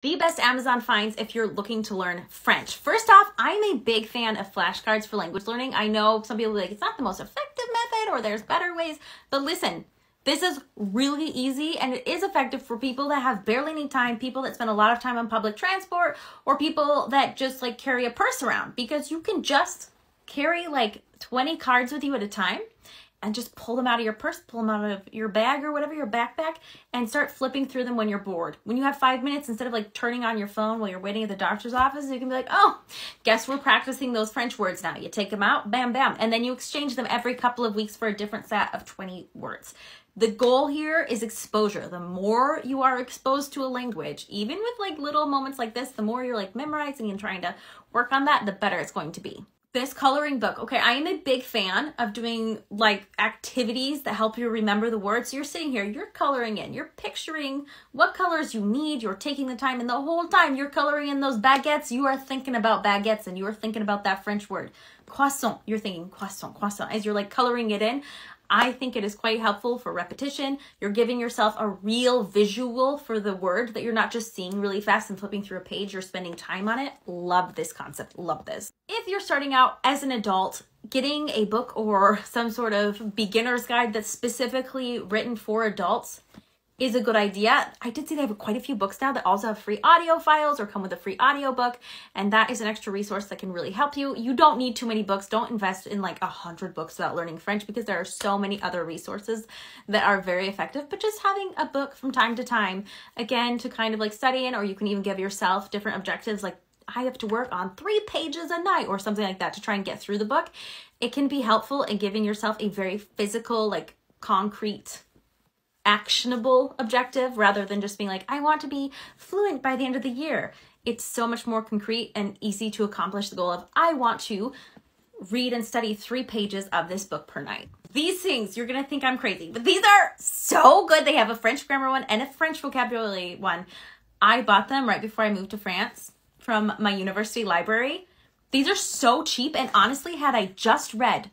The best Amazon finds if you're looking to learn French. First off, I'm a big fan of flashcards for language learning. I know some people are like, it's not the most effective method or there's better ways, but listen, this is really easy and it is effective for people that have barely any time, people that spend a lot of time on public transport, or people that just like carry a purse around, because you can just carry like 20 cards with you at a time and just pull them out of your purse, pull them out of your bag or whatever, your backpack, and start flipping through them when you're bored. When you have 5 minutes, instead of like turning on your phone while you're waiting at the doctor's office, you can be like, oh, guess we're practicing those French words now. You take them out, bam, bam, and then you exchange them every couple of weeks for a different set of 20 words. The goal here is exposure. The more you are exposed to a language, even with like little moments like this, the more you're like memorizing and trying to work on that, the better it's going to be. This coloring book, okay, I am a big fan of doing like activities that help you remember the words. So you're sitting here, you're coloring in, you're picturing what colors you need, you're taking the time, and the whole time you're coloring in those baguettes, you are thinking about baguettes and you are thinking about that French word. Croissant, you're thinking croissant, croissant, as you're like coloring it in. I think it is quite helpful for repetition. You're giving yourself a real visual for the word that you're not just seeing really fast and flipping through a page. You're spending time on it. Love this concept. Love this. If you're starting out as an adult, getting a book or some sort of beginner's guide that's specifically written for adults is a good idea. I did see they have quite a few books now that also have free audio files or come with a free audio book, and that is an extra resource that can really help you. You don't need too many books. Don't invest in like 100 books about learning French, because there are so many other resources that are very effective. But just having a book from time to time, again, to kind of like study in, or you can even give yourself different objectives, like I have to work on 3 pages a night or something like that to try and get through the book. It can be helpful in giving yourself a very physical, like concrete, actionable objective, rather than just being like, I want to be fluent by the end of the year. It's so much more concrete and easy to accomplish the goal of, I want to read and study 3 pages of this book per night. These things, you're gonna think I'm crazy, but these are so good. They have a French grammar one and a French vocabulary one. I bought them right before I moved to France from my university library. These are so cheap, and honestly, had I just read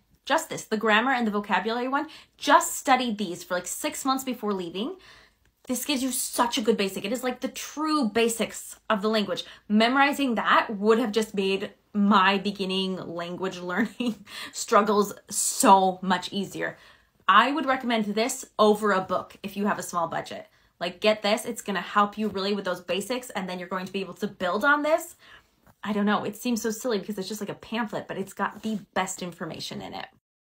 this, the grammar and the vocabulary one, just studied these for like 6 months before leaving, this gives you such a good basic. It is like the true basics of the language. Memorizing that would have just made my beginning language learning struggles so much easier. I would recommend this over a book if you have a small budget. Like, get this, it's gonna help you really with those basics, and then you're going to be able to build on this. I don't know, it seems so silly because it's just like a pamphlet, but it's got the best information in it.